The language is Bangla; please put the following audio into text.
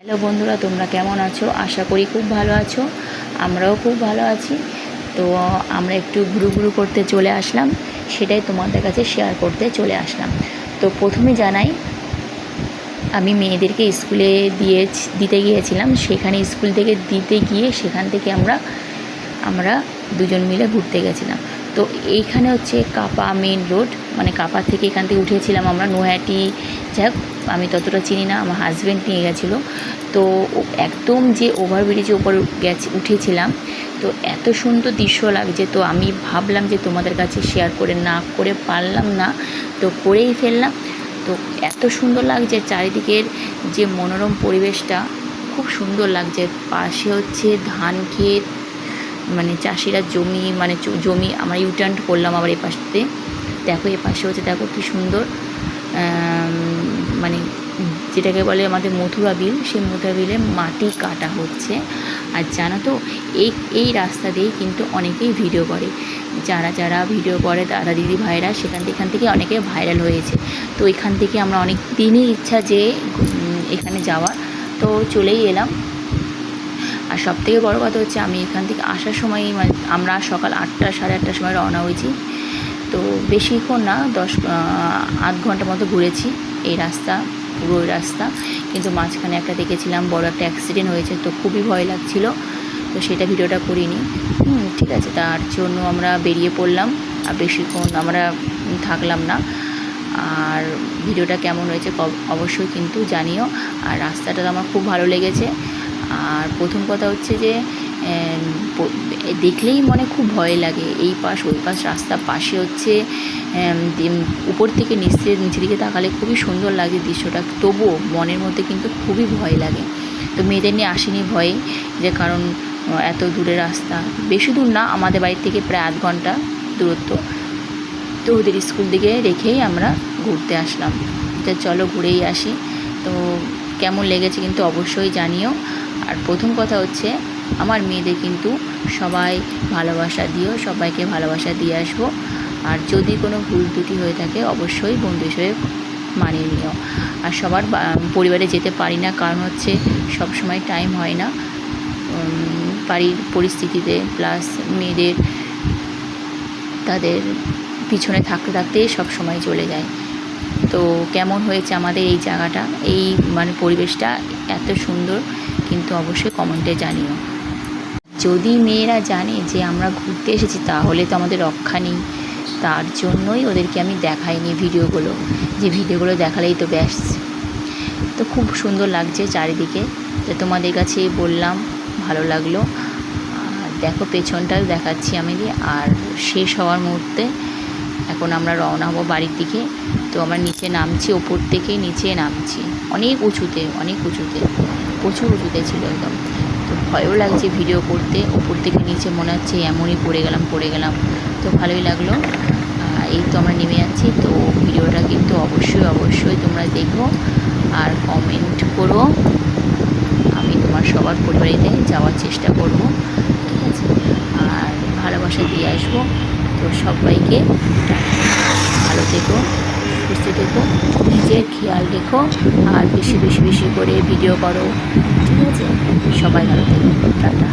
হ্যালো বন্ধুরা, তোমরা কেমন আছো? আশা করি খুব ভালো আছো। আমরাও খুব ভালো আছি। তো আমরা একটু ঘুরু করতে চলে আসলাম, সেটাই তোমাদের কাছে শেয়ার করতে চলে আসলাম। তো প্রথমে জানাই, আমি মেয়েদেরকে স্কুলে দিতে গিয়েছিলাম। সেখানে স্কুল থেকে দিতে গিয়ে সেখান থেকে আমরা দুজন মিলে ঘুরতে গেছিলাম। তো এইখানে হচ্ছে কাপা মেন রোড, মানে কাপা থেকে এখান থেকে উঠেছিলাম আমরা নৈহাটি। যাক, আমি ততটা চিনি না, আমার হাজব্যান্ড নিয়ে গেছিলো। তো একদম যে ওভারব্রিজের উপর উঠেছিলাম, তো এত সুন্দর দৃশ্য লাগছে। তো আমি ভাবলাম যে তোমাদের কাছে শেয়ার করে পারলাম না, তো করেই ফেললাম। তো এত সুন্দর লাগছে চারিদিকের যে মনোরম পরিবেশটা, খুব সুন্দর লাগছে। পাশে হচ্ছে ধান ক্ষেত, মানে চাষিরা জমি আমরা ইউটার্ন করলাম আবার এই পাশে। দেখো এ পাশে হচ্ছে, দেখো কী সুন্দর, মানে যেটাকে বলে আমাদের মথুরা বিল, সেই মথুরা বিলে মাটি কাটা হচ্ছে। আর জানো তো, এই রাস্তা দিয়েই কিন্তু অনেকেই ভিডিও করে, যারা ভিডিও করে দাদা দিদি ভাইরা, এখান থেকে অনেকে ভাইরাল হয়েছে। তো এখান থেকে আমরা অনেক দিনই ইচ্ছা যে এখানে যাওয়ার, তো চলেই এলাম। আর সবথেকে বড় কথা হচ্ছে, আমি এখান থেকে আসার সময়, মানে আমরা সকাল 8টা সাড়ে 8টার সময় রওনা হয়েছি। তো বেশিক্ষণ না, আধ ঘন্টা মতো ঘুরেছি এই রাস্তা, পুরো রাস্তা। কিন্তু মাঝখানে একটা দেখেছিলাম বড় একটা অ্যাক্সিডেন্ট হয়েছে, তো খুবই ভয় লাগছিল, তো সেটা ভিডিওটা করিনি। ঠিক আছে, তার জন্য আমরা বেরিয়ে পড়লাম, আর বেশিক্ষণ আমরা থাকলাম না। আর ভিডিওটা কেমন হয়েছে অবশ্যই কিন্তু জানিও। আর রাস্তাটা আমার খুব ভালো লেগেছে। আর প্রথম কথা হচ্ছে যে দেখলেই মনে খুব ভয় লাগে, এই পাশ ওই পাশ রাস্তা, পাশে হচ্ছে উপর থেকে নিচের দিকে তাকালে খুবই সুন্দর লাগে দৃশ্যটা, তবুও মনের মধ্যে কিন্তু খুবই ভয় লাগে। তো মেয়েদের নিয়ে আসিনি ভয়ে, যে কারণ এত দূরের রাস্তা, বেশি দূর না, আমাদের বাড়ির থেকে প্রায় আধ ঘন্টা দূরত্ব। তো ওদের স্কুল দিকে রেখেই আমরা ঘুরতে আসলাম, তো চলো ঘুরেই আসি। তো কেমন লেগেছে কিন্তু অবশ্যই জানিও। আর প্রথম কথা হচ্ছে, আমার মেয়েদের কিন্তু সবাই ভালোবাসা দিও, সবাইকে ভালোবাসা দিয়ে আসবো। আর যদি কোনো ভুল ত্রুটি হয়ে থাকে অবশ্যই বন্ধু হিসেবে মানিয়ে নিও। আর সবার পরিবারে যেতে পারি না, কারণ হচ্ছে সব সময় টাইম হয় না, বাড়ির পরিস্থিতিতে, প্লাস মেয়েদের তাদের পিছনে থাকতে সব সময় চলে যায়। তো কেমন হয়েছে আমাদের এই জায়গাটা, এই মানে পরিবেশটা এত সুন্দর, কিন্তু অবশ্যই কমেন্টে জানিও। যদি মেয়েরা জানে যে আমরা ঘুরতে এসেছি, তাহলে তো আমাদের রক্ষা নেই। তার জন্যই ওদেরকে আমি দেখাইনি ভিডিওগুলো, যে ভিডিওগুলো দেখালেই তো ব্যাস। তো খুব সুন্দর লাগছে চারিদিকে, তো তোমাদের কাছে বললাম, ভালো লাগলো। আর দেখো পেছনটাও দেখাচ্ছি আমি। আর শেষ হওয়ার মুহূর্তে এখন আমরা রওনা হবো বাড়ির দিকে। তো আমরা নিচে নামছি, ওপর থেকে নিচে নামছি, অনেক উঁচুতে প্রচুর উঁচুতে ছিল একদম। তো ভয়ও লাগছে ভিডিও করতে, ওপর থেকে নিচে মনে হচ্ছে এমনই পড়ে গেলাম। তো ভালোই লাগলো। এই তো আমরা নেমে যাচ্ছি। তো ভিডিওটা কিন্তু অবশ্যই তোমরা দেখো আর কমেন্ট করো। আমি তোমার সবার পরিবারেতে যাওয়ার চেষ্টা করব, ঠিক আছে? আর ভালোবাসা দিয়ে আসবো। তো সবাইকে ভালো থেকো, সুস্থ থেকো, নিজের খেয়াল রেখো, আর বেশি করে ভিডিও করো, ঠিক আছে? সবাই ভালো থেকো, টাটা।